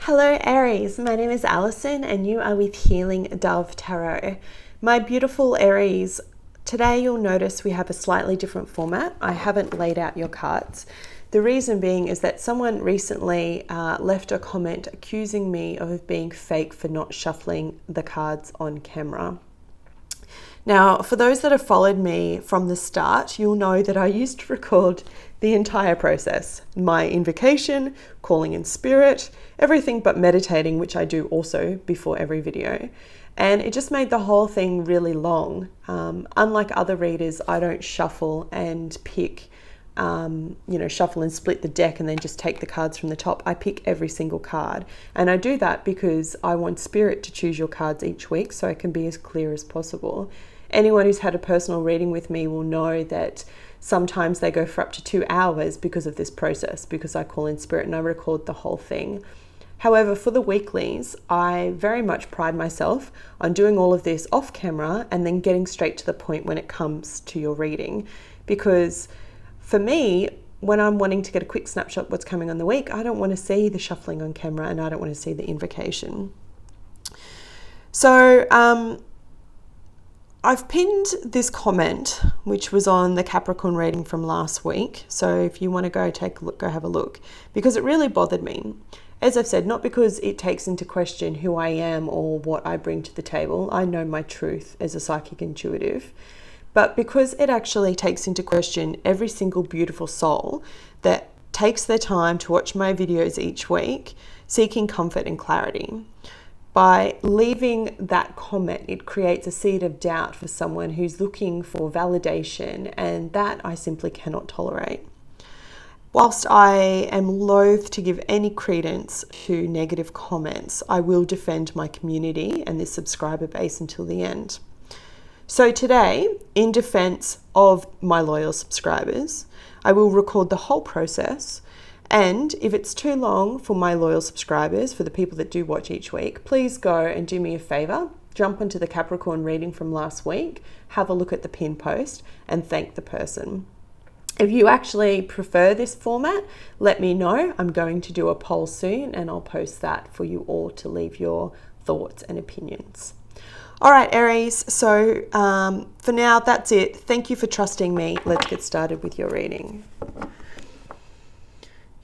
Hello Aries, my name is Alison and you are with Healing Dove Tarot. My beautiful Aries, today you'll notice we have a slightly different format. I haven't laid out your cards. The reason being is that someone recently left a comment accusing me of being fake for not shuffling the cards on camera. Now, for those that have followed me from the start, you'll know that I used to record the entire process. My invocation, calling in spirit, everything but meditating, which I do also before every video. And it just made the whole thing really long. Unlike other readers, I don't shuffle and pick, shuffle and split the deck and then just take the cards from the top. I pick every single card. And I do that because I want spirit to choose your cards each week so I can be as clear as possible. Anyone who's had a personal reading with me will know that sometimes they go for up to 2 hours because of this process, because I call in spirit and I record the whole thing. However, for the weeklies, I very much pride myself on doing all of this off camera and then getting straight to the point when it comes to your reading. Because for me, when I'm wanting to get a quick snapshot of what's coming on the week, I don't want to see the shuffling on camera and I don't want to see the invocation. So, I've pinned this comment, which was on the Capricorn reading from last week. So if you want to go take a look, go have a look, because it really bothered me. As I've said, not because it takes into question who I am or what I bring to the table. I know my truth as a psychic intuitive, but because it actually takes into question every single beautiful soul that takes their time to watch my videos each week, seeking comfort and clarity. By leaving that comment, it creates a seed of doubt for someone who's looking for validation, and that I simply cannot tolerate. Whilst I am loath to give any credence to negative comments, I will defend my community and this subscriber base until the end. So today, in defense of my loyal subscribers, I will record the whole process. And if it's too long for my loyal subscribers, for the people that do watch each week, please go and do me a favor. Jump into the Capricorn reading from last week, have a look at the pin post and thank the person. If you actually prefer this format, let me know. I'm going to do a poll soon and I'll post that for you all to leave your thoughts and opinions. All right, Aries, so for now, that's it. Thank you for trusting me. Let's get started with your reading.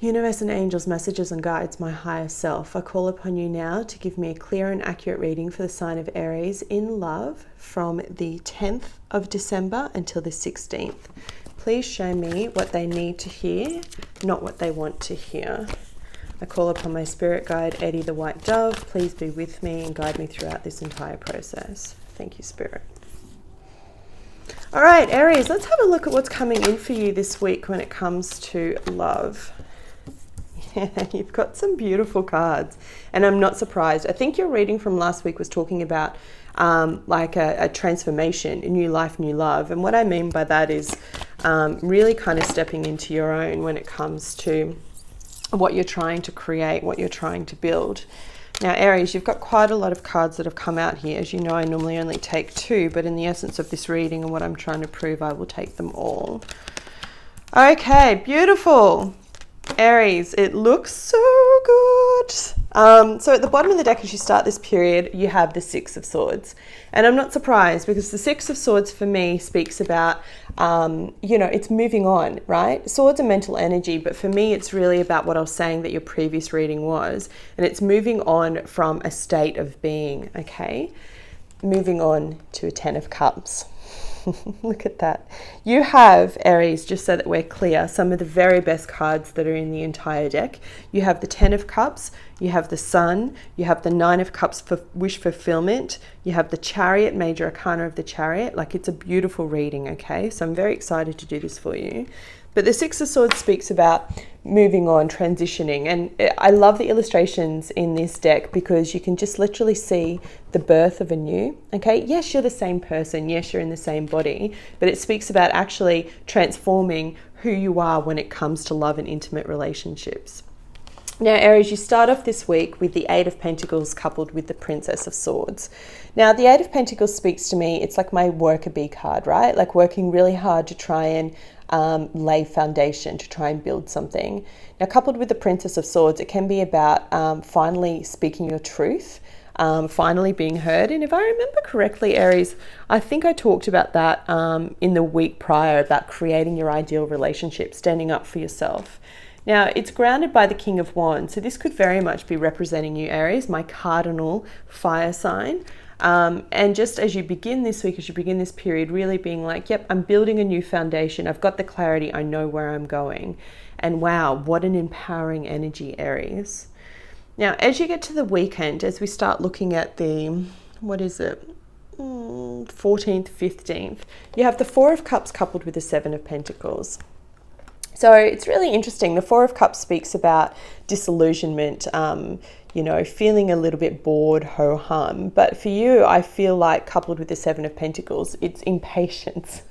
Universe and angels, messages and guides, my higher self, I call upon you now to give me a clear and accurate reading for the sign of Aries in love from the 10th of December until the 16th. Please show me what they need to hear, not what they want to hear. I call upon my spirit guide, Eddie the White Dove. Please be with me and guide me throughout this entire process. Thank you, Spirit. All right, Aries, let's have a look at what's coming in for you this week when it comes to love. Yeah, you've got some beautiful cards and I'm not surprised. I think your reading from last week was talking about like a transformation, a new life, new love. And what I mean by that is really kind of stepping into your own when it comes to what you're trying to create, what you're trying to build. Now, Aries, you've got quite a lot of cards that have come out here. As you know, I normally only take 2, but in the essence of this reading and what I'm trying to prove, I will take them all. Okay, beautiful. Aries, it looks so good. So at the bottom of the deck, as you start this period, you have the 6 of Swords. And I'm not surprised because the 6 of Swords for me speaks about, it's moving on, right? Swords are mental energy, but for me, it's really about what I was saying that your previous reading was. And it's moving on from a state of being, okay? Moving on to a 10 of Cups. Look at that. You have, Aries, just so that we're clear, some of the very best cards that are in the entire deck. You have the 10 of Cups, you have the Sun, you have the 9 of Cups for wish fulfillment, you have the Chariot, major arcana of the Chariot. Like, it's a beautiful reading, okay? So I'm very excited to do this for you. But the 6 of Swords speaks about moving on, transitioning. And I love the illustrations in this deck because you can just literally see the birth of a new, okay? Yes, you're the same person. Yes, you're in the same body. But it speaks about actually transforming who you are when it comes to love and intimate relationships. Now, Aries, you start off this week with the 8 of Pentacles coupled with the Princess of Swords. Now, the 8 of Pentacles speaks to me, it's like my worker bee card, right? Like working really hard to try and lay foundation to try and build something. Now, coupled with the Princess of Swords, it can be about finally speaking your truth, finally being heard. And if I remember correctly, Aries, I think I talked about that in the week prior, about creating your ideal relationship, standing up for yourself. Now, it's grounded by the King of Wands, so this could very much be representing you, Aries, my cardinal fire sign. And just as you begin this week, as you begin this period, really being like, yep, I'm building a new foundation. I've got the clarity. I know where I'm going. And wow, what an empowering energy, Aries. Now, as you get to the weekend, as we start looking at the, what is it? 14th, 15th, you have the Four of Cups coupled with the Seven of Pentacles. So it's really interesting. The Four of Cups speaks about disillusionment, you know, feeling a little bit bored, ho-hum. But for you, I feel like coupled with the Seven of Pentacles, it's impatience.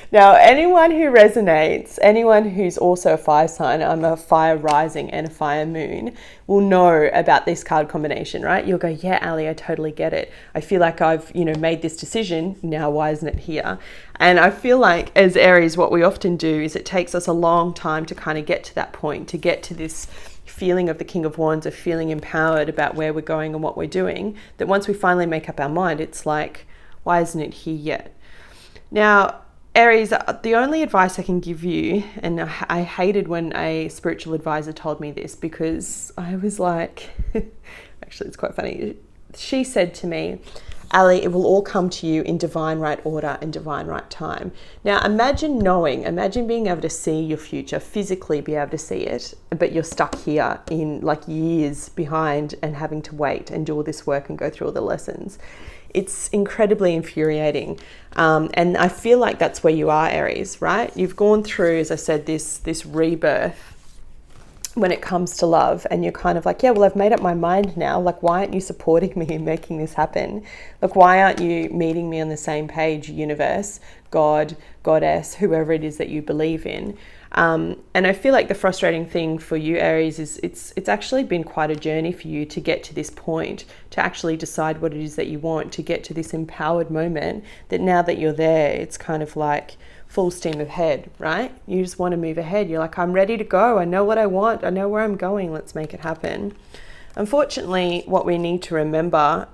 Now, anyone who resonates, anyone who's also a fire sign, I'm a fire rising and a fire moon, will know about this card combination, right? You'll go, yeah, Ali, I totally get it. I feel like I've, you know, made this decision. Now, why isn't it here? And I feel like as Aries, what we often do is it takes us a long time to kind of get to that point, to get to this feeling of the King of Wands, of feeling empowered about where we're going and what we're doing, that once we finally make up our mind, it's like, why isn't it here yet? Now, Aries, the only advice I can give you, and I hated when a spiritual advisor told me this, because I was like, actually, it's quite funny. She said to me, Ali, it will all come to you in divine right order and divine right time. Now, imagine being able to see your future, physically be able to see it, but you're stuck here in like years behind and having to wait and do all this work and go through all the lessons. It's incredibly infuriating. And I feel like that's where you are, Aries, right? You've gone through, as I said, this rebirth when it comes to love, and you're kind of like, yeah, well, I've made up my mind now. Like, why aren't you supporting me in making this happen? Like, why aren't you meeting me on the same page, universe, God, goddess, whoever it is that you believe in? And I feel like the frustrating thing for you, Aries, is it's actually been quite a journey for you to get to this point, to actually decide what it is that you want, to get to this empowered moment that now that you're there, it's kind of like full steam ahead, right? You just want to move ahead. You're like, I'm ready to go. I know what I want. I know where I'm going. Let's make it happen. Unfortunately, what we need to remember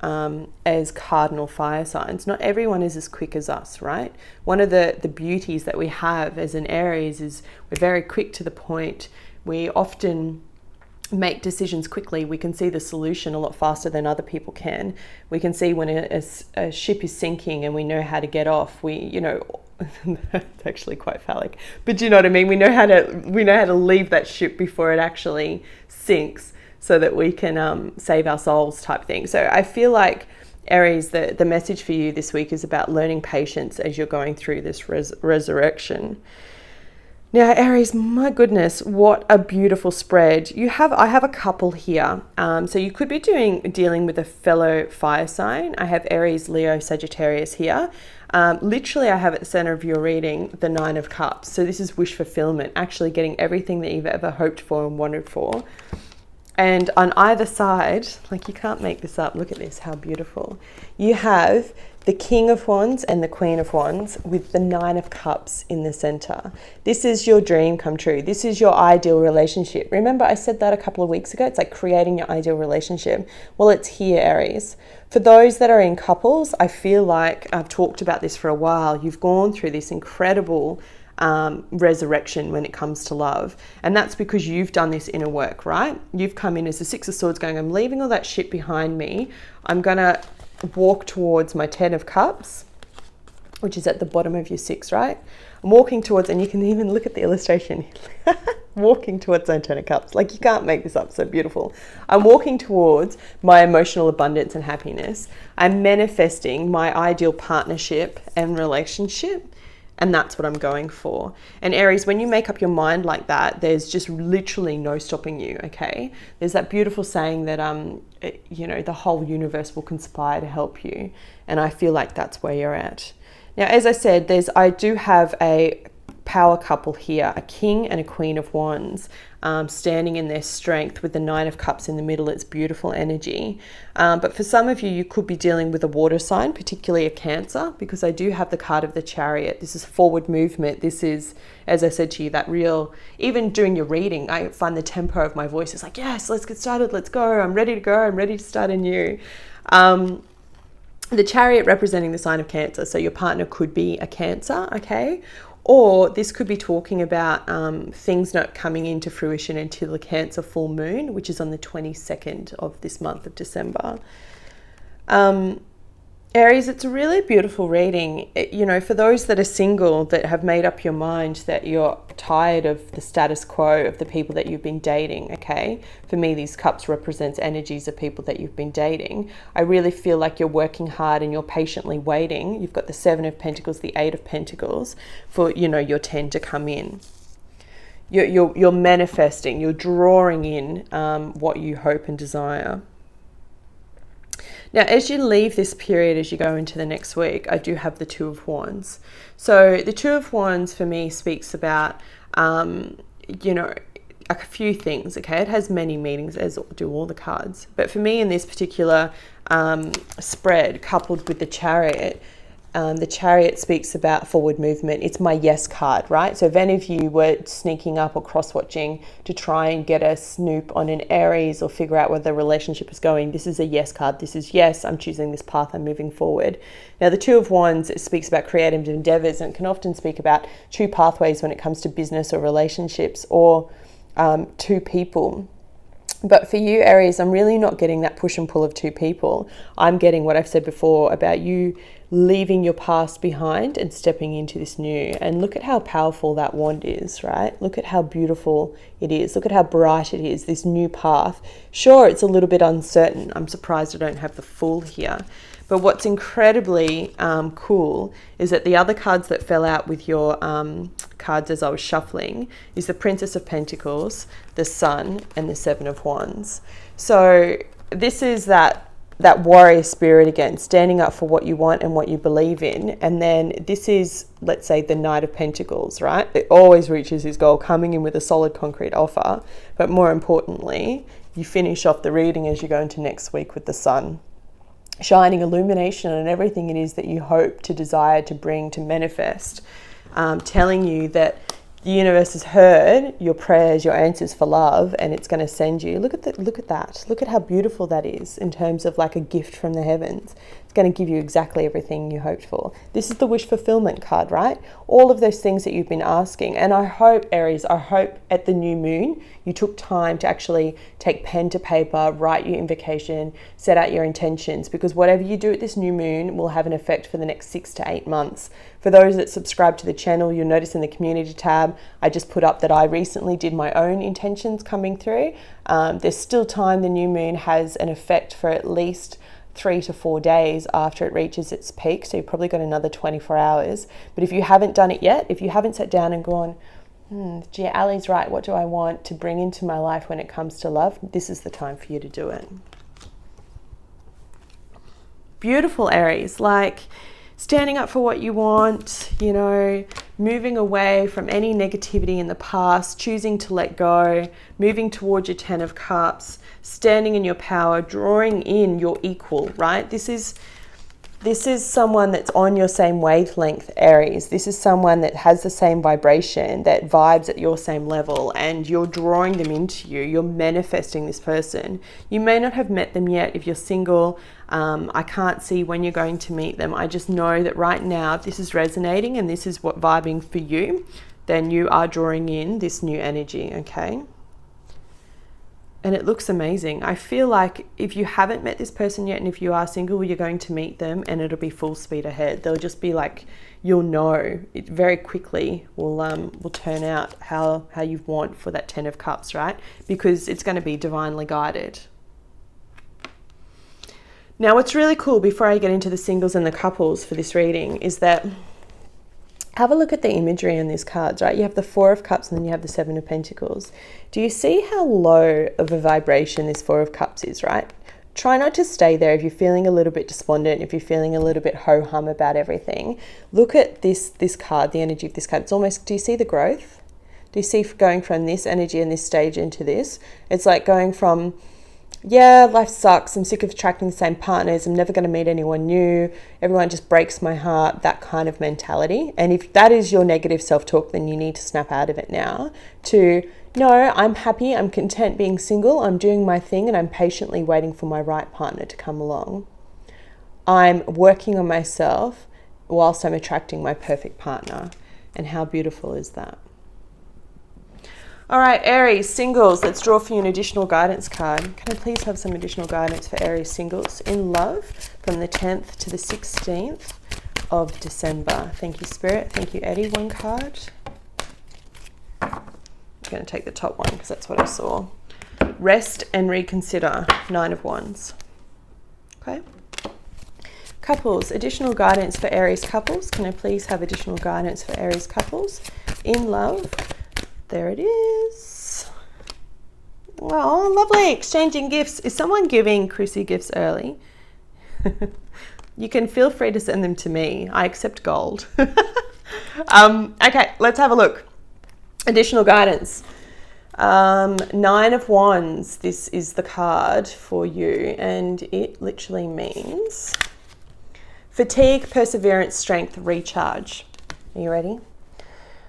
as cardinal fire signs, not everyone is as quick as us, right? One of the beauties that we have as an Aries is we're very quick to the point. We often make decisions quickly. We can see the solution a lot faster than other people can. We can see when a ship is sinking and we know how to get off. It's actually quite phallic, but do you know what I mean? We know how to leave that ship before it actually sinks, so that we can save our souls, type thing. So I feel like, Aries, the message for you this week is about learning patience as you're going through this resurrection. Now, Aries, my goodness, what a beautiful spread. I have a couple here. So you could be dealing with a fellow fire sign. I have Aries, Leo, Sagittarius here. Literally, I have at the center of your reading the Nine of Cups. So this is wish fulfillment, actually getting everything that you've ever hoped for and wanted for. And on either side, like, you can't make this up. Look at this, how beautiful. You have the King of Wands and the Queen of Wands with the Nine of Cups in the center. This is your dream come true. This is your ideal relationship. Remember, I said that a couple of weeks ago. It's like creating your ideal relationship. Well, it's here, Aries. For those that are in couples, I feel like I've talked about this for a while. You've gone through this incredible resurrection when it comes to love, and that's because you've done this inner work, right? You've come in as the Six of Swords going, I'm leaving all that shit behind me. I'm gonna walk towards my Ten of Cups, which is at the bottom of your six, right? I'm walking towards, and you can even look at the illustration, walking towards my Ten of Cups. Like, you can't make this up, so beautiful. I'm walking towards my emotional abundance and happiness. I'm manifesting my ideal partnership and relationship. And that's what I'm going for. And Aries, when you make up your mind like that, there's just literally no stopping you, okay? There's that beautiful saying that, the whole universe will conspire to help you. And I feel like that's where you're at. Now, as I said, I do have a power couple here, a king and a queen of wands, standing in their strength with the 9 of cups in the middle. It's beautiful energy. But for some of you, you could be dealing with a water sign, particularly a Cancer, because I do have the card of the Chariot. This is forward movement. This is, as I said to you, that real, even doing your reading, I find the tempo of my voice is like, yes, let's get started. Let's go. I'm ready to go. I'm ready to start anew. The Chariot representing the sign of Cancer. So your partner could be a Cancer, okay? Or this could be talking about things not coming into fruition until the Cancer full moon, which is on the 22nd of this month of December. Aries, it's a really beautiful reading. You know, for those that are single, that have made up your mind that you're tired of the status quo of the people that you've been dating, okay? For me, these cups represents energies of people that you've been dating. I really feel like you're working hard and you're patiently waiting. You've got the 7 of Pentacles, the 8 of Pentacles for, you know, your 10 to come in. You're manifesting, you're drawing in what you hope and desire. Now, as you leave this period, as you go into the next week, I do have the 2 of Wands. So the 2 of Wands for me speaks about, you know, a few things, okay? It has many meanings, as do all the cards. But for me in this particular spread, coupled with the Chariot speaks about forward movement. It's my yes card, right? So if any of you were sneaking up or cross-watching to try and get a snoop on an Aries or figure out where the relationship is going, this is a yes card. This is yes, I'm choosing this path, I'm moving forward. Now the 2 of Wands, it speaks about creative endeavors and can often speak about 2 pathways when it comes to business or relationships or 2 people. But for you, Aries, I'm really not getting that push and pull of 2 people. I'm getting what I've said before about you leaving your past behind and stepping into this new. And look at how powerful that wand is, right? Look at how beautiful it is. Look at how bright it is, this new path. Sure, it's a little bit uncertain. I'm surprised I don't have the Fool here. But what's incredibly cool is that the other cards that fell out with your cards as I was shuffling is the Princess of Pentacles, the Sun, and the 7 of Wands. So this is that warrior spirit again, standing up for what you want and what you believe in. And then this is, let's say, the Knight of Pentacles, right? It always reaches his goal, coming in with a solid concrete offer. But more importantly, you finish off the reading as you go into next week with the Sun, shining illumination on everything it is that you hope to desire to bring to manifest, telling you that the universe has heard your prayers, your answers for love, and it's going to send you. Look at that. Look at how beautiful that is in terms of like a gift from the heavens. It's going to give you exactly everything you hoped for. This is the wish fulfillment card, right? All of those things that you've been asking. And I hope, Aries, I hope at the new moon, you took time to actually take pen to paper, write your invocation, set out your intentions, because whatever you do at this new moon will have an effect for the next 6 to 8 months. For those that subscribe to the channel, you'll notice in the community tab, I just put up that I recently did my own intentions coming through. There's still time. The new moon has an effect for at least 3 to 4 days after it reaches its peak. So you've probably got another 24 hours. But if you haven't done it yet, if you haven't sat down and gone, gee, Ali's right, what do I want to bring into my life when it comes to love? This is the time for you to do it. Beautiful, Aries. Like, standing up for what you want, you know, moving away from any negativity in the past, choosing to let go, moving towards your 10 of Cups, standing in your power, drawing in your equal, right? This is someone that's on your same wavelength, Aries. This is someone that has the same vibration, that vibes at your same level, and you're drawing them into you. You're manifesting this person. You may not have met them yet if you're single. I can't see when you're going to meet them. I just know that right now, if this is resonating and this is what vibing for you, then you are drawing in this new energy, okay? And it looks amazing. I feel like if you haven't met this person yet, and if you are single, you're going to meet them and it'll be full speed ahead. They'll just be like, you'll know it very quickly will turn out how you want for that 10 of Cups, right? Because it's going to be divinely guided. Now, what's really cool before I get into the singles and the couples for this reading is that have a look at the imagery in these cards, right? You have the 4 of Cups and then you have the 7 of Pentacles. Do you see how low of a vibration this 4 of Cups is, right? try not to stay there. If you're feeling a little bit despondent, if you're feeling a little bit ho-hum about everything, look at this card, the energy of this card. It's almost, do you see the growth? Do you see going from this energy and this stage into this? It's like going from, yeah, life sucks, I'm sick of attracting the same partners, I'm never going to meet anyone new, everyone just breaks my heart, that kind of mentality. And if that is your negative self-talk, then you need to snap out of it now to, no, I'm happy, I'm content being single, I'm doing my thing, and I'm patiently waiting for my right partner to come along. I'm working on myself whilst I'm attracting my perfect partner. And how beautiful is that? All right, Aries, singles, let's draw for you an additional guidance card. Can I please have some additional guidance for Aries singles in love from the 10th to the 16th of December? Thank you, Spirit. Thank you, Eddie. One card. I'm going to take the top one because that's what I saw. Rest and reconsider, 9 of Wands. Okay. Couples, additional guidance for Aries couples. Can I please have additional guidance for Aries couples in love? There it is. Oh, lovely. Exchanging gifts. Is someone giving Chrissy gifts early? You can feel free to send them to me. I accept gold. Okay, let's have a look. Additional guidance. 9 of Wands. This is the card for you, and it literally means fatigue, perseverance, strength, recharge. Are you ready?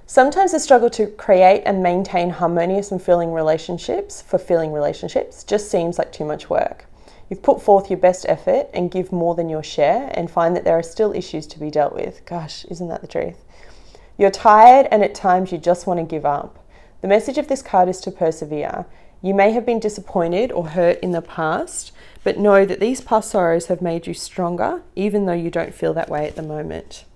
Sometimes the struggle to create and maintain harmonious and fulfilling relationships just seems like too much work. You've put forth your best effort and give more than your share and find that there are still issues to be dealt with. Gosh, isn't that the truth? You're tired and at times you just want to give up. The message of this card is to persevere. You may have been disappointed or hurt in the past, but know that these past sorrows have made you stronger, even though you don't feel that way at the moment.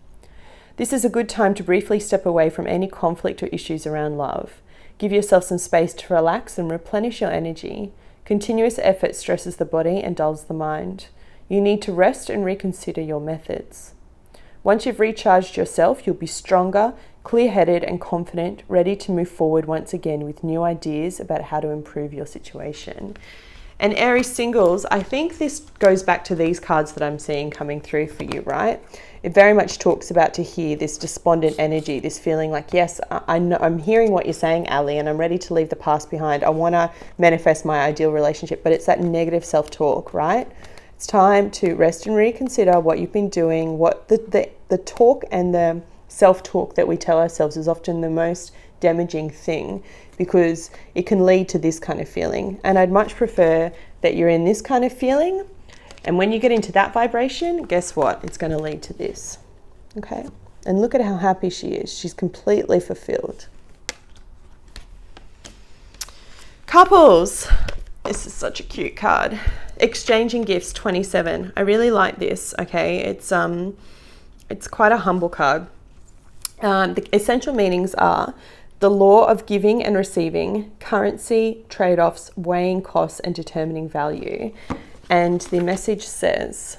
This is a good time to briefly step away from any conflict or issues around love. Give yourself some space to relax and replenish your energy. Continuous effort stresses the body and dulls the mind. You need to rest and reconsider your methods. Once you've recharged yourself, you'll be stronger, clear-headed and confident, ready to move forward once again with new ideas about how to improve your situation. And Aries singles, I think this goes back to these cards that I'm seeing coming through for you, right? It very much talks about to hear this despondent energy, this feeling like, yes, I know, I'm hearing what you're saying, Ali, and I'm ready to leave the past behind. I want to manifest my ideal relationship, but it's that negative self-talk, right? It's time to rest and reconsider what you've been doing, what the talk and the self-talk that we tell ourselves is often the most damaging thing, because it can lead to this kind of feeling. And I'd much prefer that you're in this kind of feeling, and when you get into that vibration, guess what? It's going to lead to this. Okay? And look at how happy she is. She's completely fulfilled. Couples. This is such a cute card. Exchanging gifts, 27. I really like this. Okay? It's quite a humble card. The essential meanings are the law of giving and receiving, currency, trade-offs, weighing costs, and determining value. And the message says,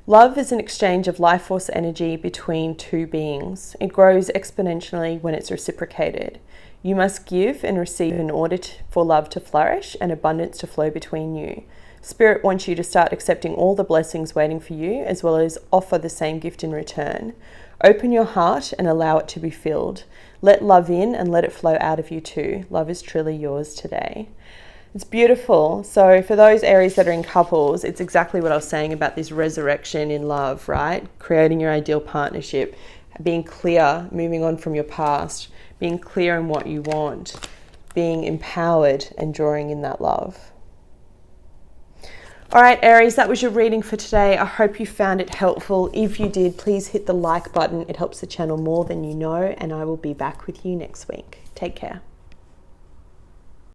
love is an exchange of life force energy between two beings. It grows exponentially when it's reciprocated. You must give and receive in order for love to flourish and abundance to flow between you. Spirit wants you to start accepting all the blessings waiting for you, as well as offer the same gift in return. Open your heart and allow it to be filled. Let love in and let it flow out of you too. Love is truly yours today. It's beautiful. So for those Aries that are in couples, it's exactly what I was saying about this resurrection in love, right? Creating your ideal partnership, being clear, moving on from your past, being clear in what you want, being empowered and drawing in that love. All right, Aries, that was your reading for today. I hope you found it helpful. If you did, please hit the like button. It helps the channel more than you know, and I will be back with you next week. Take care.